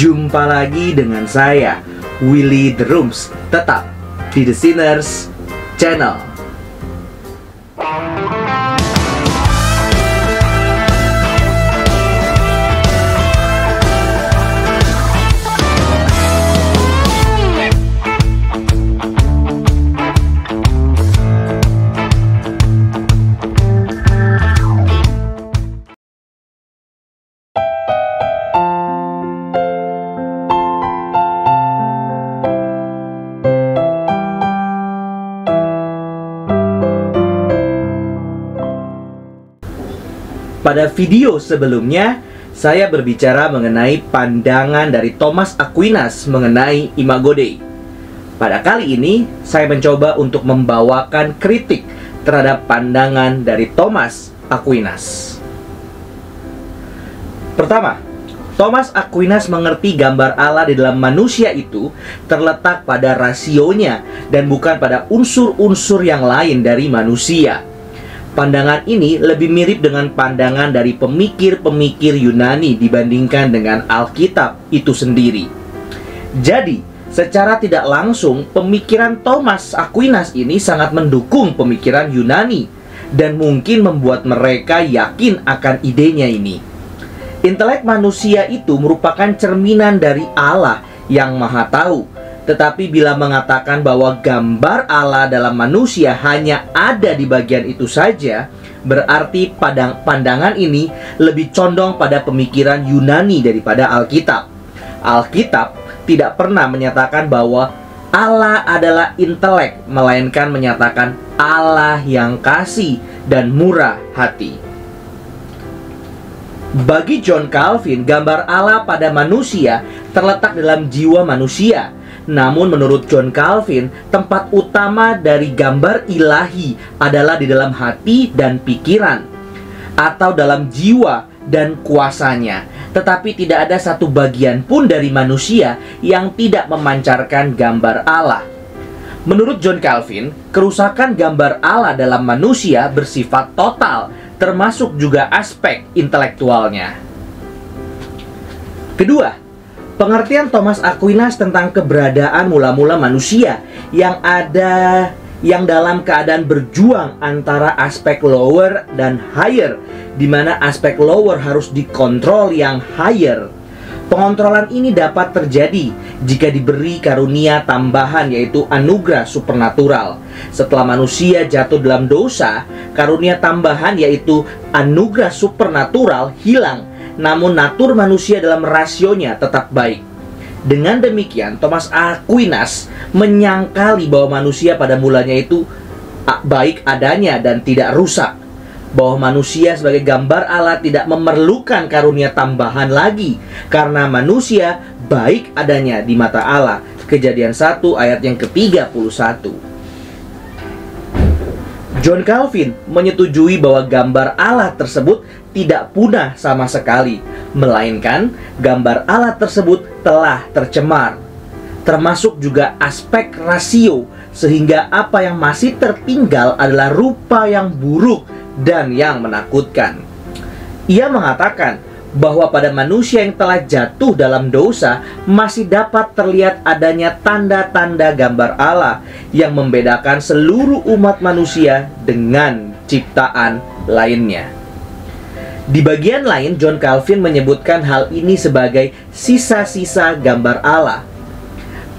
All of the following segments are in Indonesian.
Jumpa lagi dengan saya, Willy The Rooms, tetap di The Sinners Channel. Pada video sebelumnya, saya berbicara mengenai pandangan dari Thomas Aquinas mengenai Imago Dei. Pada kali ini, saya mencoba untuk membawakan kritik terhadap pandangan dari Thomas Aquinas. Pertama, Thomas Aquinas mengerti gambar Allah di dalam manusia itu terletak pada rasionya dan bukan pada unsur-unsur yang lain dari manusia. Pandangan ini lebih mirip dengan pandangan dari pemikir-pemikir Yunani dibandingkan dengan Alkitab itu sendiri. Jadi, secara tidak langsung, pemikiran Thomas Aquinas ini sangat mendukung pemikiran Yunani dan mungkin membuat mereka yakin akan idenya ini. Intelek manusia itu merupakan cerminan dari Allah yang Maha Tahu. Tetapi bila mengatakan bahwa gambar Allah dalam manusia hanya ada di bagian itu saja, berarti pandangan ini lebih condong pada pemikiran Yunani daripada Alkitab. Alkitab tidak pernah menyatakan bahwa Allah adalah intelek, melainkan menyatakan Allah yang kasih dan murah hati. Bagi John Calvin, gambar Allah pada manusia terletak dalam jiwa manusia. Namun menurut John Calvin, tempat utama dari gambar ilahi adalah di dalam hati dan pikiran, atau dalam jiwa dan kuasanya. Tetapi tidak ada satu bagian pun dari manusia yang tidak memancarkan gambar Allah. Menurut John Calvin, kerusakan gambar Allah dalam manusia bersifat total, termasuk juga aspek intelektualnya. Kedua, pengertian Thomas Aquinas tentang keberadaan mula-mula manusia yang dalam keadaan berjuang antara aspek lower dan higher, di mana aspek lower harus dikontrol yang higher. Pengontrolan ini dapat terjadi jika diberi karunia tambahan, yaitu anugerah supernatural. Setelah manusia jatuh dalam dosa, karunia tambahan yaitu anugerah supernatural hilang, namun natur manusia dalam rasionya tetap baik. Dengan demikian, Thomas Aquinas menyangkali bahwa manusia pada mulanya itu baik adanya dan tidak rusak, bahwa manusia sebagai gambar Allah tidak memerlukan karunia tambahan lagi karena manusia baik adanya di mata Allah. Kejadian 1 ayat yang ke-31. John Calvin menyetujui bahwa gambar Allah tersebut tidak punah sama sekali, melainkan gambar Allah tersebut telah tercemar, termasuk juga aspek rasio, sehingga apa yang masih tertinggal adalah rupa yang buruk dan yang menakutkan. Ia mengatakan bahwa pada manusia yang telah jatuh dalam dosa masih dapat terlihat adanya tanda-tanda gambar Allah yang membedakan seluruh umat manusia dengan ciptaan lainnya. Di bagian lain, John Calvin menyebutkan hal ini sebagai sisa-sisa gambar Allah.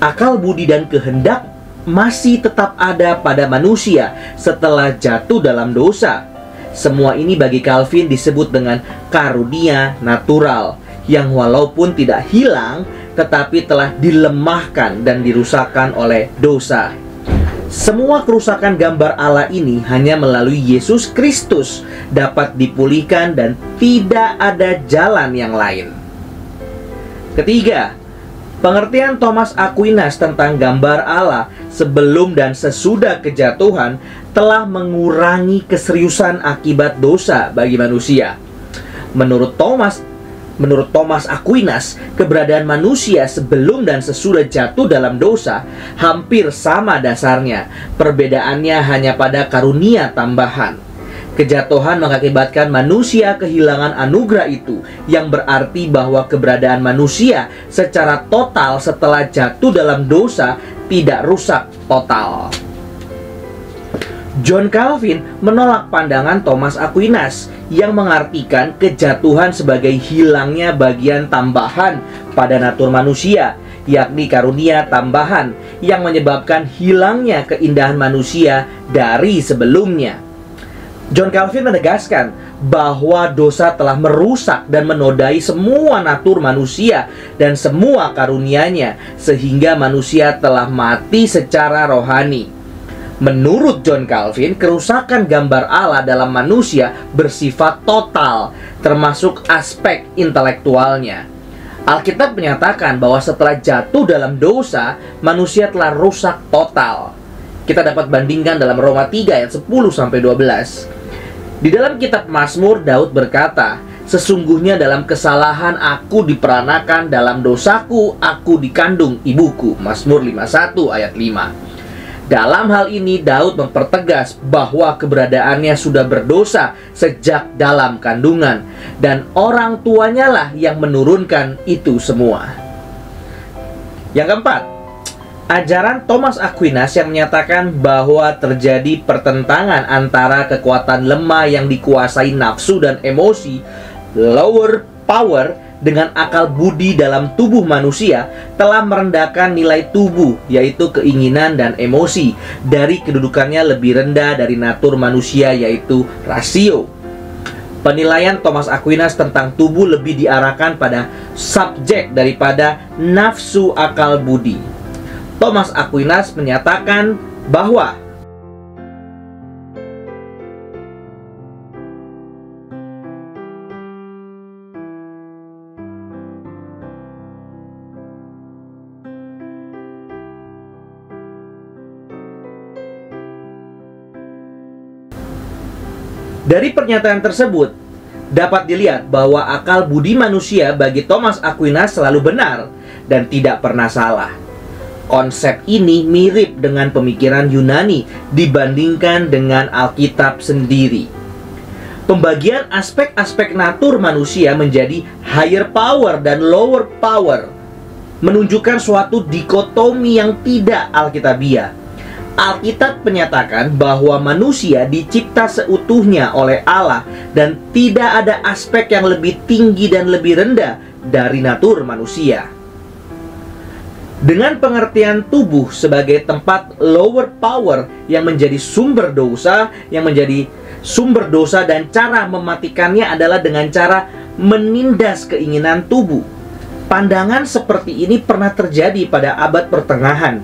Akal budi dan kehendak masih tetap ada pada manusia setelah jatuh dalam dosa. Semua ini bagi Calvin disebut dengan karunia natural, yang walaupun tidak hilang, tetapi telah dilemahkan dan dirusakkan oleh dosa. Semua kerusakan gambar Allah ini hanya melalui Yesus Kristus dapat dipulihkan dan tidak ada jalan yang lain. Ketiga, pengertian Thomas Aquinas tentang gambar Allah sebelum dan sesudah kejatuhan telah mengurangi keseriusan akibat dosa bagi manusia. Menurut Thomas Aquinas, keberadaan manusia sebelum dan sesudah jatuh dalam dosa hampir sama dasarnya. Perbedaannya hanya pada karunia tambahan. Kejatuhan mengakibatkan manusia kehilangan anugerah itu, yang berarti bahwa keberadaan manusia secara total setelah jatuh dalam dosa tidak rusak total. John Calvin menolak pandangan Thomas Aquinas yang mengartikan kejatuhan sebagai hilangnya bagian tambahan pada natur manusia, yakni karunia tambahan yang menyebabkan hilangnya keindahan manusia dari sebelumnya. John Calvin menegaskan bahwa dosa telah merusak dan menodai semua natur manusia dan semua karunia-Nya, sehingga manusia telah mati secara rohani. Menurut John Calvin, kerusakan gambar Allah dalam manusia bersifat total, termasuk aspek intelektualnya. Alkitab menyatakan bahwa setelah jatuh dalam dosa, manusia telah rusak total. Kita dapat bandingkan dalam Roma 3 ayat 10-12. Di dalam kitab Mazmur, Daud berkata, "Sesungguhnya dalam kesalahan aku diperanakan, dalam dosaku aku dikandung ibuku." Mazmur 51 ayat 5. Dalam hal ini Daud mempertegas bahwa keberadaannya sudah berdosa sejak dalam kandungan, dan orang tuanya lah yang menurunkan itu semua. Yang keempat, ajaran Thomas Aquinas yang menyatakan bahwa terjadi pertentangan antara kekuatan lemah yang dikuasai nafsu dan emosi, lower power, dengan akal budi dalam tubuh manusia, telah merendahkan nilai tubuh, yaitu keinginan dan emosi, dari kedudukannya lebih rendah dari natur manusia, yaitu rasio. Penilaian Thomas Aquinas tentang tubuh lebih diarahkan pada subjek daripada nafsu akal budi. Thomas Aquinas menyatakan bahwa dari pernyataan tersebut dapat dilihat bahwa akal budi manusia bagi Thomas Aquinas selalu benar dan tidak pernah salah. Konsep ini mirip dengan pemikiran Yunani dibandingkan dengan Alkitab sendiri. Pembagian aspek-aspek natur manusia menjadi higher power dan lower power menunjukkan suatu dikotomi yang tidak alkitabiah. Alkitab menyatakan bahwa manusia dicipta seutuhnya oleh Allah dan tidak ada aspek yang lebih tinggi dan lebih rendah dari natur manusia. Dengan pengertian tubuh sebagai tempat lower power yang menjadi sumber dosa, dan cara mematikannya adalah dengan cara menindas keinginan tubuh. Pandangan seperti ini pernah terjadi pada abad pertengahan,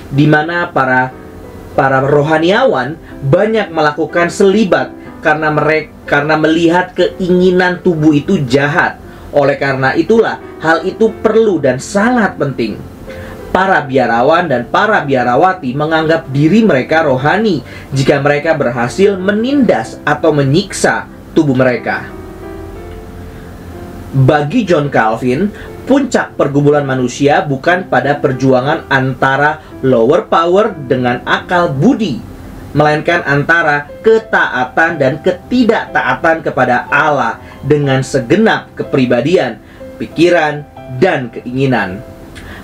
di mana para rohaniawan banyak melakukan selibat karena melihat keinginan tubuh itu jahat. Oleh karena itulah hal itu perlu dan sangat penting. Para biarawan dan para biarawati menganggap diri mereka rohani jika mereka berhasil menindas atau menyiksa tubuh mereka. Bagi John Calvin, puncak pergumulan manusia bukan pada perjuangan antara lower power dengan akal budi, melainkan antara ketaatan dan ketidaktaatan kepada Allah dengan segenap kepribadian, pikiran, dan keinginan.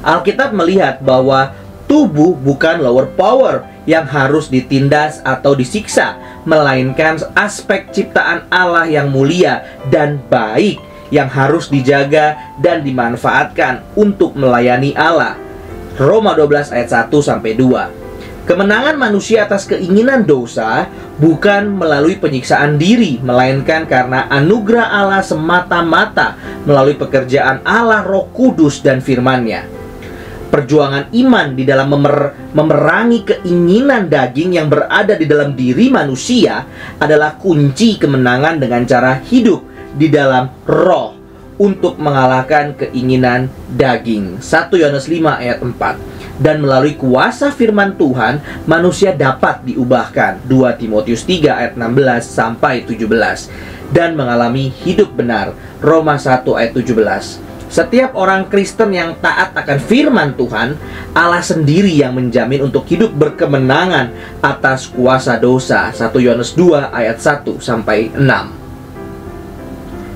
Alkitab melihat bahwa tubuh bukan lower power yang harus ditindas atau disiksa, melainkan aspek ciptaan Allah yang mulia dan baik yang harus dijaga dan dimanfaatkan untuk melayani Allah. Roma 12 ayat 1-2. Kemenangan manusia atas keinginan dosa bukan melalui penyiksaan diri, melainkan karena anugerah Allah semata-mata melalui pekerjaan Allah Roh Kudus dan firman-Nya. Perjuangan iman di dalam memerangi keinginan daging yang berada di dalam diri manusia adalah kunci kemenangan dengan cara hidup di dalam roh untuk mengalahkan keinginan daging. 1 Yohanes 5 ayat 4. Dan melalui kuasa firman Tuhan, manusia dapat diubahkan. 2 Timotius 3 ayat 16-17. Dan mengalami hidup benar. Roma 1 ayat 17. Setiap orang Kristen yang taat akan firman Tuhan, Allah sendiri yang menjamin untuk hidup berkemenangan atas kuasa dosa. 1 Yohanes 2 ayat 1-6.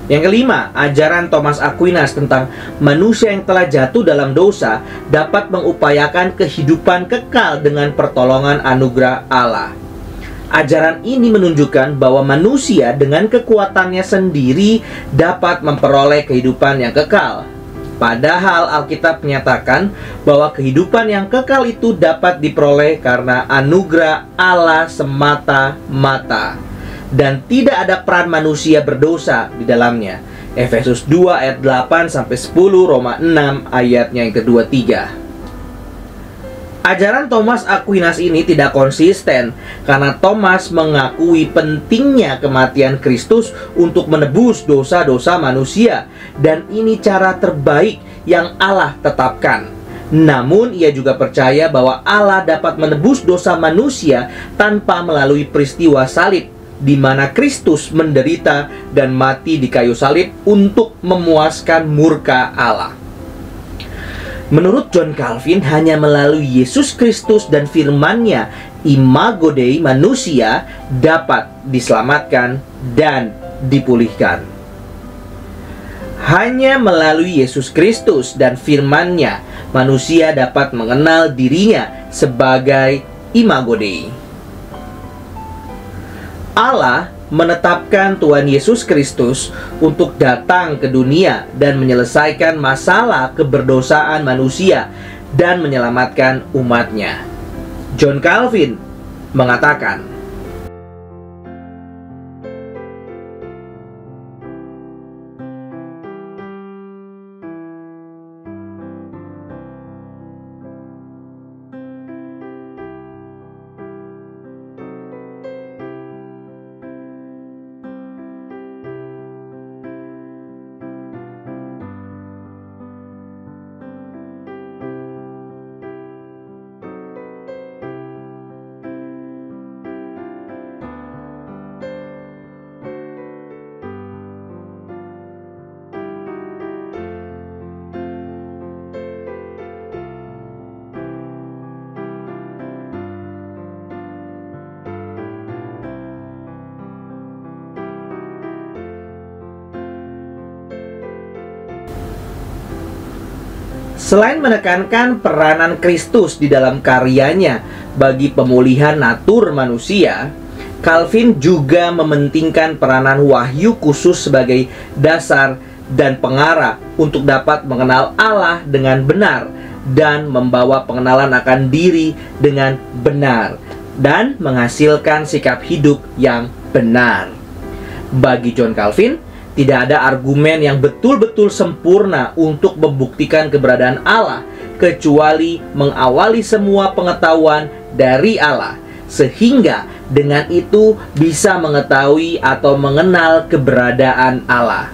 Yang kelima, ajaran Thomas Aquinas tentang manusia yang telah jatuh dalam dosa dapat mengupayakan kehidupan kekal dengan pertolongan anugerah Allah. Ajaran ini menunjukkan bahwa manusia dengan kekuatannya sendiri dapat memperoleh kehidupan yang kekal. Padahal Alkitab menyatakan bahwa kehidupan yang kekal itu dapat diperoleh karena anugerah Allah semata-mata, dan tidak ada peran manusia berdosa di dalamnya. Efesus 2 ayat 8-10, Roma 6 ayatnya yang kedua 3. Ajaran Thomas Aquinas ini tidak konsisten karena Thomas mengakui pentingnya kematian Kristus untuk menebus dosa-dosa manusia, dan ini cara terbaik yang Allah tetapkan. Namun ia juga percaya bahwa Allah dapat menebus dosa manusia tanpa melalui peristiwa salib, di mana Kristus menderita dan mati di kayu salib untuk memuaskan murka Allah. Menurut John Calvin, hanya melalui Yesus Kristus dan firman-Nya, imago Dei, manusia dapat diselamatkan dan dipulihkan. Hanya melalui Yesus Kristus dan firman-Nya, manusia dapat mengenal dirinya sebagai imago Dei. Allah menetapkan Tuhan Yesus Kristus untuk datang ke dunia dan menyelesaikan masalah keberdosaan manusia dan menyelamatkan umatnya. John Calvin mengatakan, selain menekankan peranan Kristus di dalam karyanya bagi pemulihan natur manusia, Calvin juga mementingkan peranan wahyu khusus sebagai dasar dan pengarah untuk dapat mengenal Allah dengan benar dan membawa pengenalan akan diri dengan benar dan menghasilkan sikap hidup yang benar. Bagi John Calvin, tidak ada argumen yang betul-betul sempurna untuk membuktikan keberadaan Allah, kecuali mengawali semua pengetahuan dari Allah, sehingga dengan itu bisa mengetahui atau mengenal keberadaan Allah.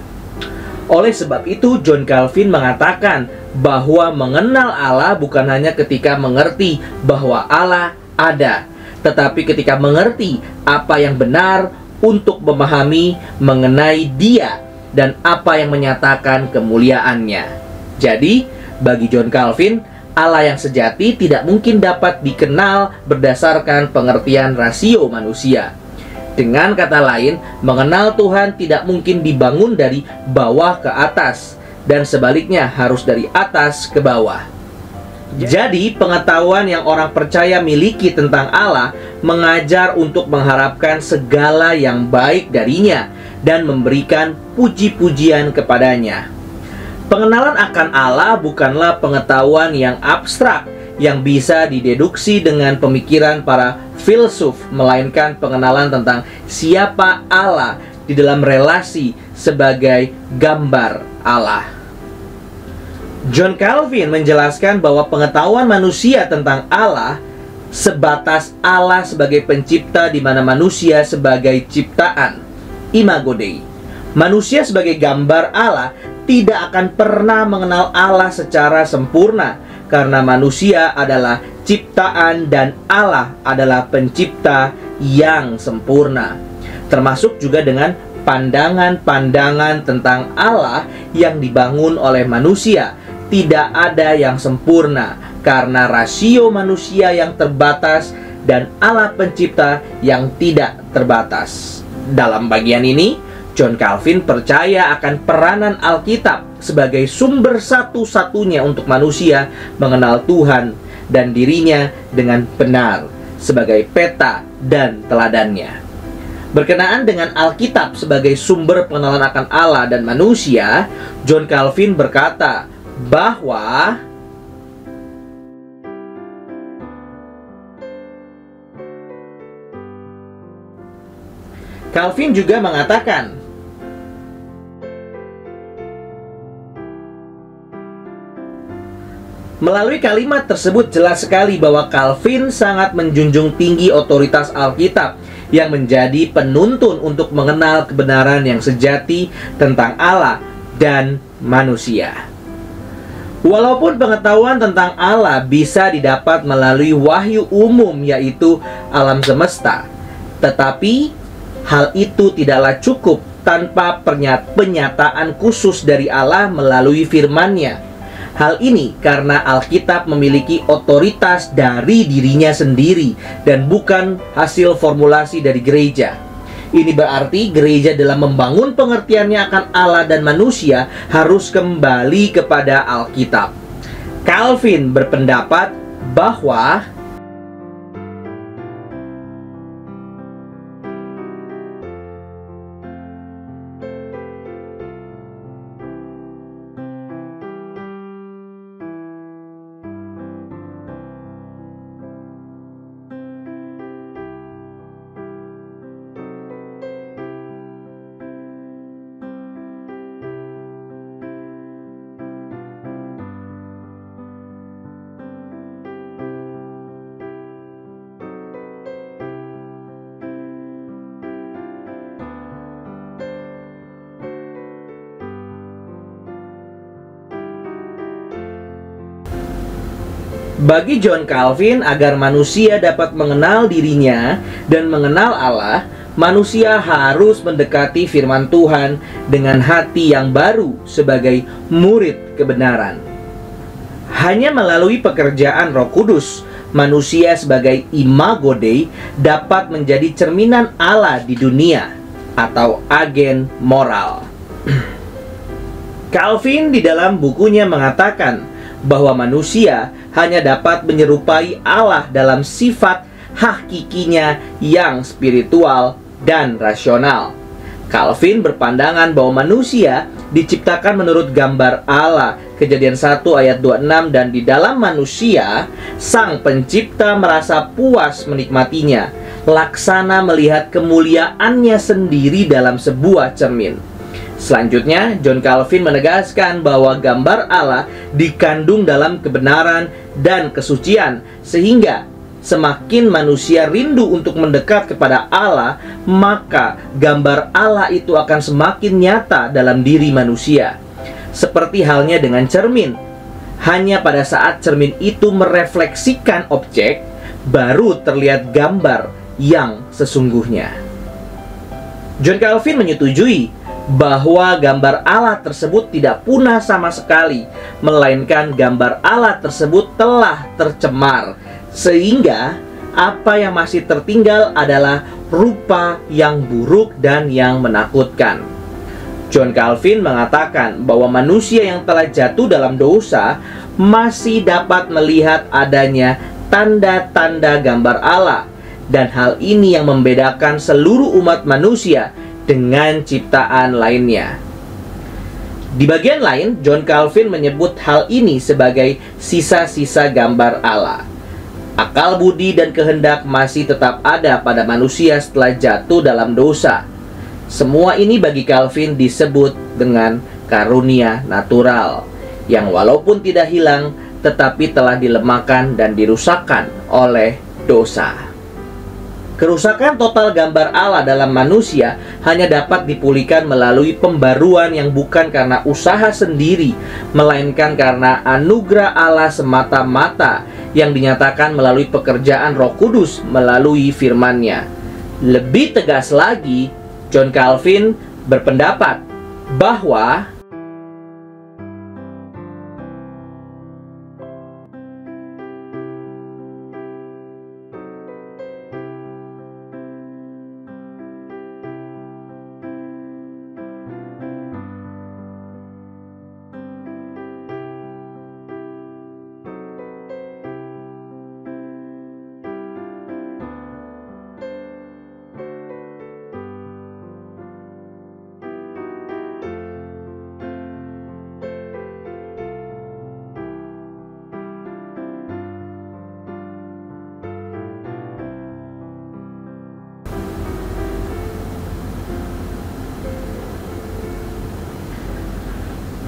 Oleh sebab itu, John Calvin mengatakan bahwa mengenal Allah bukan hanya ketika mengerti bahwa Allah ada, tetapi ketika mengerti apa yang benar untuk memahami mengenai Dia dan apa yang menyatakan kemuliaannya. Jadi, bagi John Calvin, Allah yang sejati tidak mungkin dapat dikenal berdasarkan pengertian rasio manusia. Dengan kata lain, mengenal Tuhan tidak mungkin dibangun dari bawah ke atas, dan sebaliknya harus dari atas ke bawah. Jadi, pengetahuan yang orang percaya miliki tentang Allah mengajar untuk mengharapkan segala yang baik darinya dan memberikan puji-pujian kepadanya. Pengenalan akan Allah bukanlah pengetahuan yang abstrak yang bisa dideduksi dengan pemikiran para filsuf, melainkan pengenalan tentang siapa Allah di dalam relasi sebagai gambar Allah. John Calvin menjelaskan bahwa pengetahuan manusia tentang Allah sebatas Allah sebagai pencipta, di mana manusia sebagai ciptaan, imago Dei. Manusia sebagai gambar Allah tidak akan pernah mengenal Allah secara sempurna, karena manusia adalah ciptaan dan Allah adalah pencipta yang sempurna. Termasuk juga dengan pandangan-pandangan tentang Allah yang dibangun oleh manusia. Tidak ada yang sempurna karena rasio manusia yang terbatas dan Allah pencipta yang tidak terbatas. Dalam bagian ini, John Calvin percaya akan peranan Alkitab sebagai sumber satu-satunya untuk manusia mengenal Tuhan dan dirinya dengan benar sebagai peta dan teladannya. Berkenaan dengan Alkitab sebagai sumber pengenalan akan Allah dan manusia, John Calvin berkata bahwa Calvin juga mengatakan melalui kalimat tersebut jelas sekali bahwa Calvin sangat menjunjung tinggi otoritas Alkitab yang menjadi penuntun untuk mengenal kebenaran yang sejati tentang Allah dan manusia. Walaupun pengetahuan tentang Allah bisa didapat melalui wahyu umum, yaitu alam semesta, tetapi hal itu tidaklah cukup tanpa penyataan khusus dari Allah melalui firman-Nya. Hal ini karena Alkitab memiliki otoritas dari dirinya sendiri dan bukan hasil formulasi dari gereja. Ini berarti gereja dalam membangun pengertiannya akan Allah dan manusia harus kembali kepada Alkitab. Calvin berpendapat bahwa bagi John Calvin, agar manusia dapat mengenal dirinya dan mengenal Allah, manusia harus mendekati firman Tuhan dengan hati yang baru sebagai murid kebenaran. Hanya melalui pekerjaan Roh Kudus, manusia sebagai imago Dei dapat menjadi cerminan Allah di dunia atau agen moral. Calvin di dalam bukunya mengatakan bahwa manusia hanya dapat menyerupai Allah dalam sifat hakikinya yang spiritual dan rasional. Calvin berpandangan bahwa manusia diciptakan menurut gambar Allah, Kejadian 1 ayat 26, dan di dalam manusia Sang Pencipta merasa puas menikmatinya, laksana melihat kemuliaannya sendiri dalam sebuah cermin. Selanjutnya, John Calvin menegaskan bahwa gambar Allah dikandung dalam kebenaran dan kesucian, sehingga semakin manusia rindu untuk mendekat kepada Allah, maka gambar Allah itu akan semakin nyata dalam diri manusia. Seperti halnya dengan cermin, hanya pada saat cermin itu merefleksikan objek, baru terlihat gambar yang sesungguhnya. John Calvin menyetujui bahwa gambar Allah tersebut tidak punah sama sekali, melainkan gambar Allah tersebut telah tercemar, sehingga apa yang masih tertinggal adalah rupa yang buruk dan yang menakutkan. John Calvin mengatakan bahwa manusia yang telah jatuh dalam dosa masih dapat melihat adanya tanda-tanda gambar Allah, dan hal ini yang membedakan seluruh umat manusia dengan ciptaan lainnya. Di bagian lain, John Calvin menyebut hal ini sebagai sisa-sisa gambar Allah. Akal budi dan kehendak masih tetap ada pada manusia setelah jatuh dalam dosa. Semua ini bagi Calvin disebut dengan karunia natural, yang walaupun tidak hilang, tetapi telah dilemahkan dan dirusakkan oleh dosa. Kerusakan total gambar Allah dalam manusia hanya dapat dipulihkan melalui pembaruan yang bukan karena usaha sendiri, melainkan karena anugerah Allah semata-mata yang dinyatakan melalui pekerjaan Roh Kudus melalui firman-Nya. Lebih tegas lagi, John Calvin berpendapat bahwa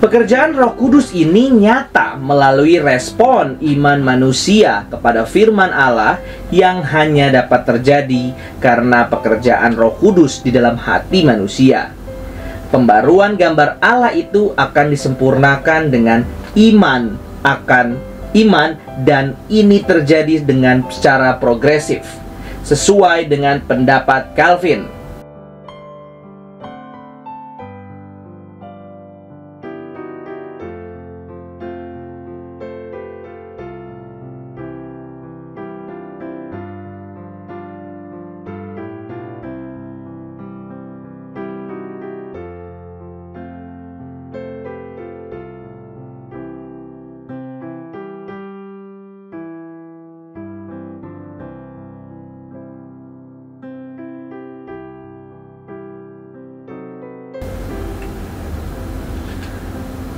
pekerjaan Roh Kudus ini nyata melalui respon iman manusia kepada firman Allah yang hanya dapat terjadi karena pekerjaan Roh Kudus di dalam hati manusia. Pembaruan gambar Allah itu akan disempurnakan dengan iman akan iman, dan ini terjadi dengan secara progresif sesuai dengan pendapat Calvin.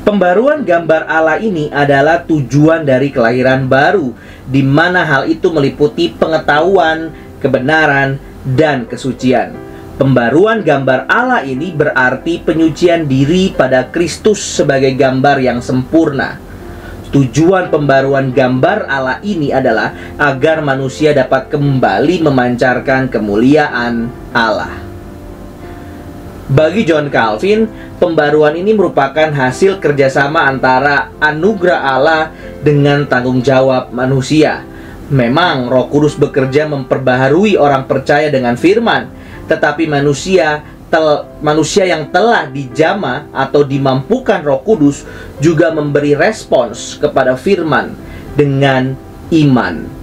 Pembaruan gambar Allah ini adalah tujuan dari kelahiran baru, di mana hal itu meliputi pengetahuan, kebenaran, dan kesucian. Pembaruan gambar Allah ini berarti penyucian diri pada Kristus sebagai gambar yang sempurna. Tujuan pembaruan gambar Allah ini adalah agar manusia dapat kembali memancarkan kemuliaan Allah. Bagi John Calvin, pembaruan ini merupakan hasil kerjasama antara anugerah Allah dengan tanggung jawab manusia. Memang Roh Kudus bekerja memperbaharui orang percaya dengan firman, tetapi manusia yang telah dijamah atau dimampukan Roh Kudus juga memberi respons kepada firman dengan iman.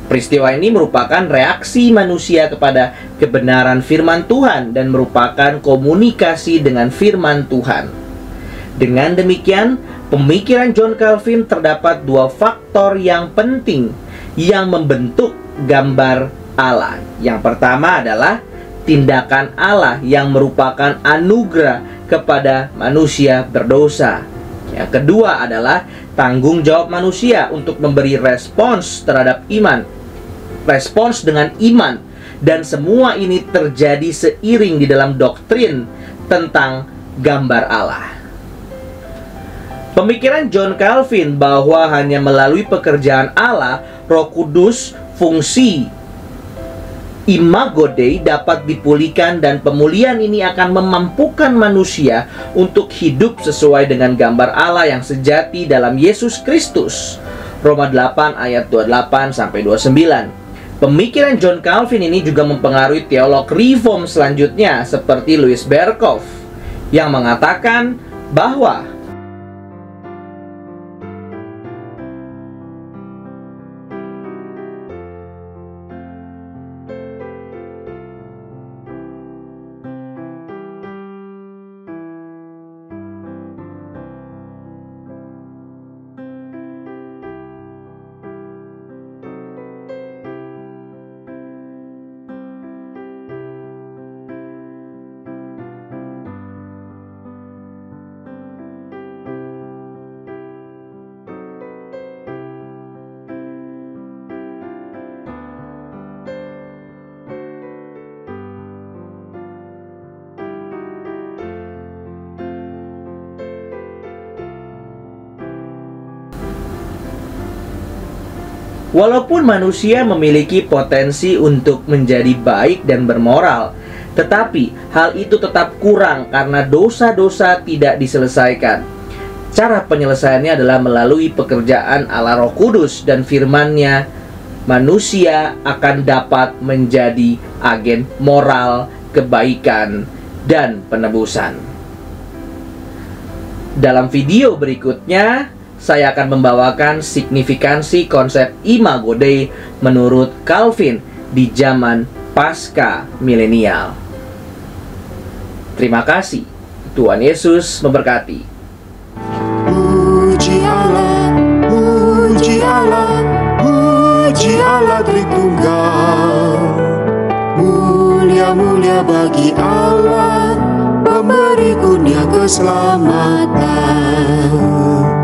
Peristiwa ini merupakan reaksi manusia kepada kebenaran firman Tuhan dan merupakan komunikasi dengan firman Tuhan. Dengan demikian, pemikiran John Calvin terdapat dua faktor yang penting yang membentuk gambar Allah. Yang pertama adalah tindakan Allah yang merupakan anugerah kepada manusia berdosa. Yang kedua adalah tanggung jawab manusia untuk memberi respons terhadap iman. Respons dengan iman. Dan semua ini terjadi seiring di dalam doktrin tentang gambar Allah. Pemikiran John Calvin bahwa hanya melalui pekerjaan Allah, Roh Kudus, fungsi Imago Dei dapat dipulihkan, dan pemulihan ini akan memampukan manusia untuk hidup sesuai dengan gambar Allah yang sejati dalam Yesus Kristus. Roma 8 ayat 28-29. Pemikiran John Calvin ini juga mempengaruhi teolog reform selanjutnya seperti Louis Berkhof yang mengatakan bahwa walaupun manusia memiliki potensi untuk menjadi baik dan bermoral, tetapi hal itu tetap kurang karena dosa-dosa tidak diselesaikan. Cara penyelesaiannya adalah melalui pekerjaan Allah Roh Kudus dan firman-Nya. Manusia akan dapat menjadi agen moral kebaikan dan penebusan. Dalam video berikutnya, saya akan membawakan signifikansi konsep Imago Dei menurut Calvin di zaman pasca milenial. Terima kasih. Tuhan Yesus memberkati. Puji Allah, puji Allah, puji Allah Tritunggal. Mulia-mulia bagi Allah, pemberi kurnia keselamatan.